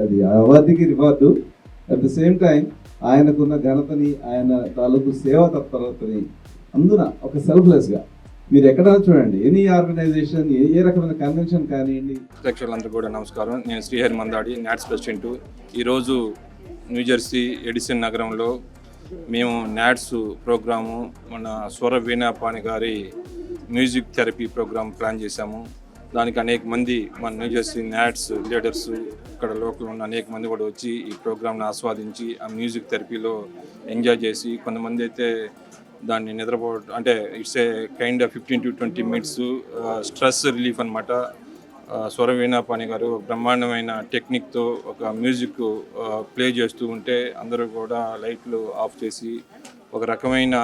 అది అవార్డుకి reward. At the same time ఆయనకున్న ఘనతని, ఆయన తాలూకు సేవా తత్పరతని అందున ఒక సెల్ఫ్లెస్గా మీరు ఎక్కడైనా చూడండి, ఎనీ ఆర్గనైజేషన్, ఏ రకమైన కన్వెన్షన్ కానివ్వండి. ప్రేక్షకులందరూ కూడా నమస్కారం. నేను శ్రీహరి మందాడి, నాట్స్ ప్రెసిడెంట్. ఈరోజు న్యూజెర్సీ ఎడిసన్ నగరంలో మేము నాట్స్ ప్రోగ్రాము, మన స్వర వీణాపాణి గారి మ్యూజిక్ థెరపీ ప్రోగ్రామ్ ప్లాన్ చేశాము. దానికి అనేక మంది మన న్యూజెర్సీ నాట్స్ లీడర్స్, ఇక్కడ లోకల్ ఉన్న అనేక మంది కూడా వచ్చి ఈ ప్రోగ్రామ్ని ఆస్వాదించి ఆ మ్యూజిక్ థెరపీలో ఎంజాయ్ చేసి, కొంతమంది అయితే దాన్ని నిద్రపోవడం, అంటే it's a kind of 15 to 20 minutes stress relief అనమాట. స్వర వీణాపాణి గారు బ్రహ్మాండమైన టెక్నిక్తో ఒక మ్యూజిక్ ప్లే చేస్తూ ఉంటే అందరూ కూడా లైట్లు ఆఫ్ చేసి ఒక రకమైన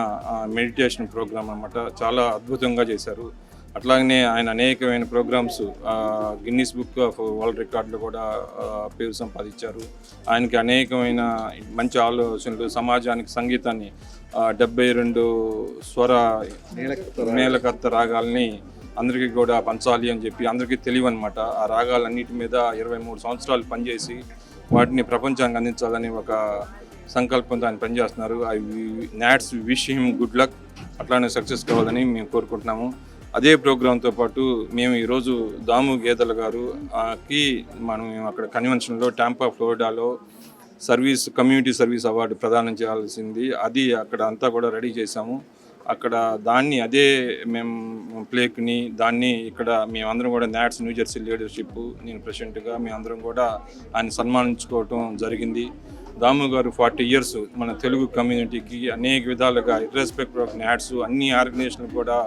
మెడిటేషన్ ప్రోగ్రామ్ అనమాట. చాలా అద్భుతంగా చేశారు. అట్లాగనే ఆయన అనేకమైన programs Guinness book of world రికార్డులు కూడా పేరు సంపాదించారు. ఆయనకి అనేకమైన మంచి ఆలోచనలు, సమాజానికి సంగీతాన్ని 72 స్వర మేళకర్త రాగాల్ని అందరికీ కూడా పంచాలి అని చెప్పి అందరికీ తెలియనమాట. ఆ రాగాలన్నిటి మీద 23 సంవత్సరాలు పనిచేసి వాటిని ప్రపంచానికి అందించాలని ఒక సంకల్పంతో ఆయన పనిచేస్తున్నారు. NATS wish him good luck, అట్లానే సక్సెస్ కావాలని మేము కోరుకుంటున్నాము. అదే ప్రోగ్రాంతో పాటు మేము ఈరోజు దాము గేదెల గారుకి మేము అక్కడ కన్వెన్షన్లో టాంపా ఫ్లోరిడాలో కమ్యూనిటీ సర్వీస్ అవార్డు ప్రదానం చేయాల్సింది. అది అక్కడ అంతా కూడా రెడీ చేశాము. అక్కడ దాన్ని అదే మేము ప్లేక్ని దాన్ని ఇక్కడ మేమందరం కూడా నాట్స్ న్యూజెర్సీ లీడర్షిప్, నేను ప్రెసిడెంట్గా మేమందరం కూడా ఆయన సన్మానించుకోవటం జరిగింది. దాము గారు 40 years మన తెలుగు కమ్యూనిటీకి అనేక విధాలుగా ఇర్రెస్పెక్ట్ ఆఫ్ నాట్స్ అన్ని ఆర్గనైజేషన్లు కూడా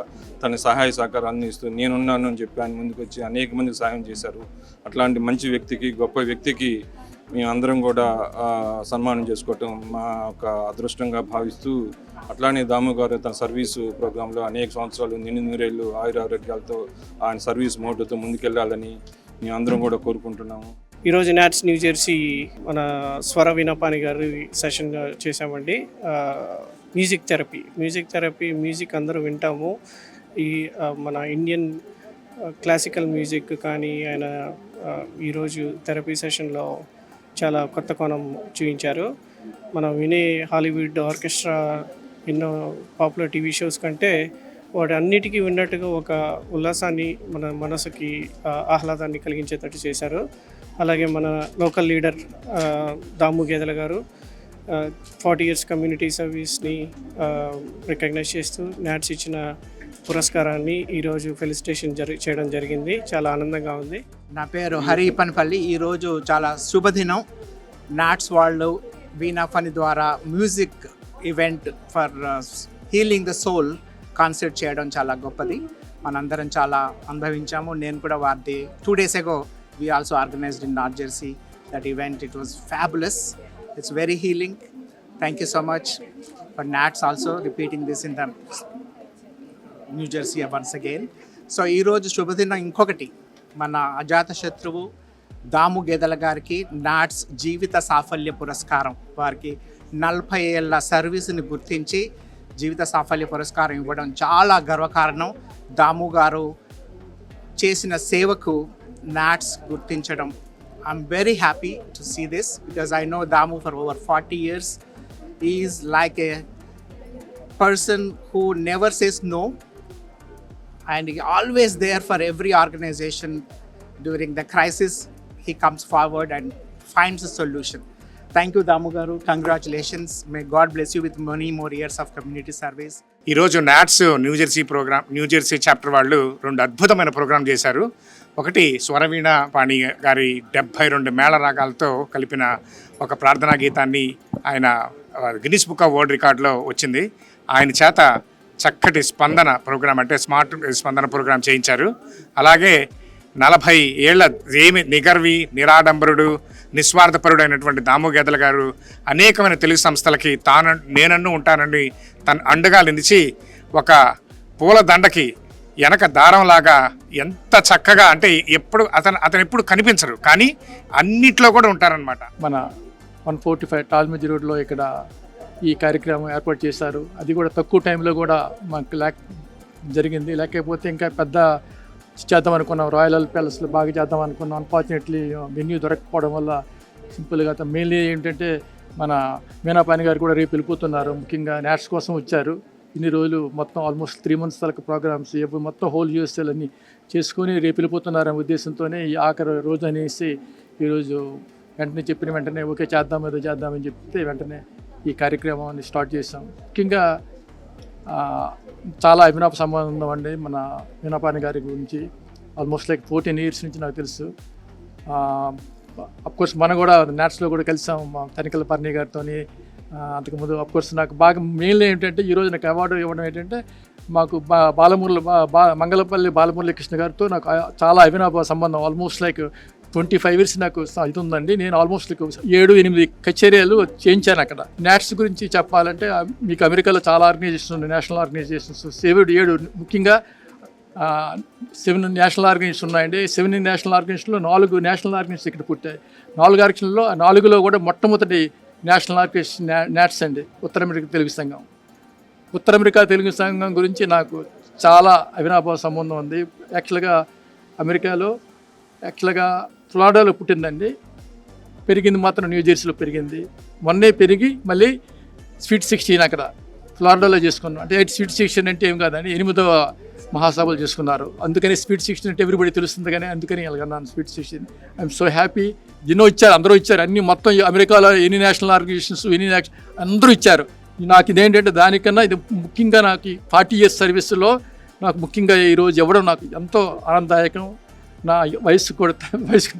తన సహాయ సహకారాలు అందిస్తూ నేనున్నాను అని చెప్పి ఆయన ముందుకు వచ్చి అనేక మందికి సహాయం చేశారు. అట్లాంటి మంచి వ్యక్తికి, గొప్ప వ్యక్తికి మేమందరం కూడా సన్మానం చేసుకోవటం మా ఒక అదృష్టంగా భావిస్తూ, అట్లానే దాము గారు తన సర్వీసు ప్రోగ్రాంలో అనేక సంవత్సరాలు నిండు ఆయురారోగ్యాలతో ఆయన సర్వీస్ మోటుతో ముందుకెళ్ళాలని మేమందరం కూడా కోరుకుంటున్నాము. ఈరోజు నాట్స్ న్యూజెర్సీ మన స్వర వీణాపాణి గారి సెషన్ చేసామండి. మ్యూజిక్ థెరపీ మ్యూజిక్ అందరూ వింటాము. ఈ మన ఇండియన్ క్లాసికల్ మ్యూజిక్ కానీ ఆయన ఈరోజు థెరపీ సెషన్లో చాలా కొత్త కోణం చూపించారు. మనం వినే హాలీవుడ్ ఆర్కెస్ట్రా, ఎన్నో పాపులర్ టీవీ షోస్ కంటే వాటి అన్నిటికీ ఉన్నట్టుగా ఒక ఉల్లాసాన్ని, మన మనసుకి ఆహ్లాదాన్ని కలిగించేటట్టు చేశారు. అలాగే మన లోకల్ లీడర్ దాము గేదెల గారు 40 years కమ్యూనిటీ సర్వీస్ని రికగ్నైజ్ చేస్తూ నాట్స్ ఇచ్చిన పురస్కారాన్ని ఈరోజు ఫెలిసిటేషన్ చేయడం జరిగింది. చాలా ఆనందంగా ఉంది. నా పేరు హరిపన్పల్లి. ఈరోజు చాలా శుభదినం. నాట్స్ వాళ్ళు వీణాఫని ద్వారా music event for healing the soul concert చేయడం చాలా గొప్పది. మనందరం చాలా అనుభవించాము. నేను కూడా వారిది 2 days ago we also organized in North Jersey that event. It was fabulous. It's very healing. Thank you so much for Nats also repeating this in the New Jersey once again. So ఈ రోజు శుభదినం. ఇంకొకటి, మన అజాత శత్రువు దాము గేదెల గారికి NATS జీవిత సాఫల్య పురస్కారం, వారికి 40 ఏళ్ల సర్వీస్ని గుర్తించి జీవిత సాఫల్య పురస్కారం ఇవ్వడం చాలా గర్వకారణం. దాము గారు చేసిన సేవకు నాట్స్ గుర్తించడం, I'm very happy to see this because I know Damu for over 40 years. He is like a person who never says no, and he always there for every organization. During the crisis, he comes forward and finds a solution. Thank you, Damu garu. Congratulations. May God bless you with many more years of community service. ఈరోజు NATS New Jersey chapter వాళ్ళు 2 అద్భుతమైన programme చేశారు. ఒకటి స్వరవీణ పాణి గారి 72 మేళ రాగాలతో కలిపిన ఒక ప్రార్థనా గీతాన్ని ఆయన గిన్నిస్ బుక్ ఆఫ్ వరల్డ్ రికార్డులో వచ్చింది. ఆయన చేత చక్కటి స్పందన ప్రోగ్రాం, అంటే స్మార్ట్ స్పందన ప్రోగ్రాం చేయించారు. అలాగే 40 ఏళ్ల నిగర్వి, నిరాడంబరుడు, నిస్వార్థపరుడు అయినటువంటి దాము గేదెల గారు అనేకమైన తెలుగు సంస్థలకి నేనన్ను ఉంటానని తన అండగా నిలిచి ఒక పూల దండకి వెనక దారంలాగా ఎంత చక్కగా, అంటే అతను ఎప్పుడు కనిపించరు కానీ అన్నిట్లో కూడా ఉంటారనమాట. మన 145 టాల్మిజ్ రోడ్లో ఇక్కడ ఈ కార్యక్రమం ఏర్పాటు చేశారు. అది కూడా తక్కువ టైంలో కూడా మాకు జరిగింది. లేకపోతే ఇంకా పెద్ద చేద్దాం అనుకున్నాం, రాయల్ ప్యాలెస్లో బాగా చేద్దాం అనుకున్నాం. అన్ఫార్చునేట్లీ వెన్యూ దొరకకపోవడం వల్ల సింపుల్గా మెయిన్లీ ఏంటంటే మన మీనాపాని గారు కూడా రేపు వెళ్ళిపోతున్నారు. ముఖ్యంగా నాట్స్ కోసం వచ్చారు. ఇన్ని రోజులు మొత్తం ఆల్మోస్ట్ 3 months తరకు ప్రోగ్రామ్స్ మొత్తం హోల్ యూఎస్ఎల్ అన్నీ చేసుకొని రేపు వెళ్ళిపోతున్నారనే ఉద్దేశంతోనే ఈ ఆఖరి రోజు అనేసి ఈరోజు వెంటనే చెప్పిన వెంటనే ఓకే చేద్దామని చెప్తే వెంటనే ఈ కార్యక్రమాన్ని స్టార్ట్ చేసాం. ముఖ్యంగా చాలా అభినవ సంబంధం అండి మన మీనాపాని గారి గురించి. ఆల్మోస్ట్ లైక్ 14 years నుంచి నాకు తెలుసు. అఫ్కోర్స్ మనం కూడా నాట్స్లో కూడా కలిసాం మా తనికల పర్ణి గారితో. అంతకుముందు అఫ్కోర్స్ నాకు బాగా మెయిన్లీ ఏంటంటే ఈరోజు నాకు అవార్డు ఇవ్వడం ఏంటంటే మాకు మంగళపల్లి బాలమురళీ కృష్ణ గారితో నాకు చాలా అభినవ సంబంధం. ఆల్మోస్ట్ లైక్ 25 years నాకు ఇది ఉందండి. నేను ఆల్మోస్ట్ 7-8 కచేరీలు చేయించాను అక్కడ. నాట్స్ గురించి చెప్పాలంటే మీకు అమెరికాలో చాలా ఆర్గనైజేషన్స్ ఉన్నాయి, నేషనల్ ఆర్గనైజేషన్స్. 7 ముఖ్యంగా 7 నేషనల్ ఆర్గనైజేషన్స్ ఉన్నాయండి. 7 నేషనల్ ఆర్గనైజేషన్లో 4 నేషనల్ ఆర్గనైజేషన్స్ ఇక్కడ పుట్టాయి. 4 ఆర్గనైజేషన్లో 4లో కూడా మొట్టమొదటి నేషనల్ ఆర్గనైజేషన్ నాట్స్ అండి, ఉత్తర అమెరికా తెలుగు సంఘం. ఉత్తర అమెరికా తెలుగు సంఘం గురించి నాకు చాలా అవినాభావ సంబంధం ఉంది. యాక్చువల్గా అమెరికాలో ఫ్లోరిడాలో పుట్టిందండి, పెరిగింది మాత్రం న్యూజెర్సీలో పెరిగింది. మొన్నే పెరిగి మళ్ళీ స్వీట్ 16 అక్కడ ఫ్లోరిడాలో చేసుకున్నాం. అంటే స్వీట్ 16 అంటే ఏం కాదండి, 8వ మహాసభలు చేసుకున్నారు. అందుకని స్వీట్ 16 అంటే ఎవ్రీబడి తెలుస్తుంది, కానీ అందుకని అలాగన్నాను స్వీట్ 16. I'm so happy. ఎన్నో ఇచ్చారు, అందరూ ఇచ్చారు, అన్ని మొత్తం అమెరికాలో ఎన్ని నేషనల్ ఆర్గనైజేషన్స్ అందరూ ఇచ్చారు. నాకు ఇదేంటంటే దానికన్నా ఇది ముఖ్యంగా నాకు 40 years సర్వీస్లో నాకు ముఖ్యంగా ఈరోజు ఇవ్వడం నాకు ఎంతో ఆనందదాయకం. నా వయసుకు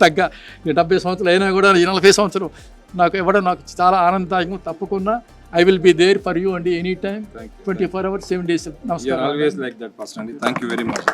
తగ్గ 70 సంవత్సరాలు అయినా కూడా 40 సంవత్సరాలు నాకు ఇవ్వడం నాకు చాలా ఆనందదాయకం. తప్పకుండా I will be there for you అండి ఎనీ టైమ్, 24 hours 7 days. నమస్కారం. ఆల్వేస్ లైక్ దట్ పర్సన్ అండి. Thank you very much.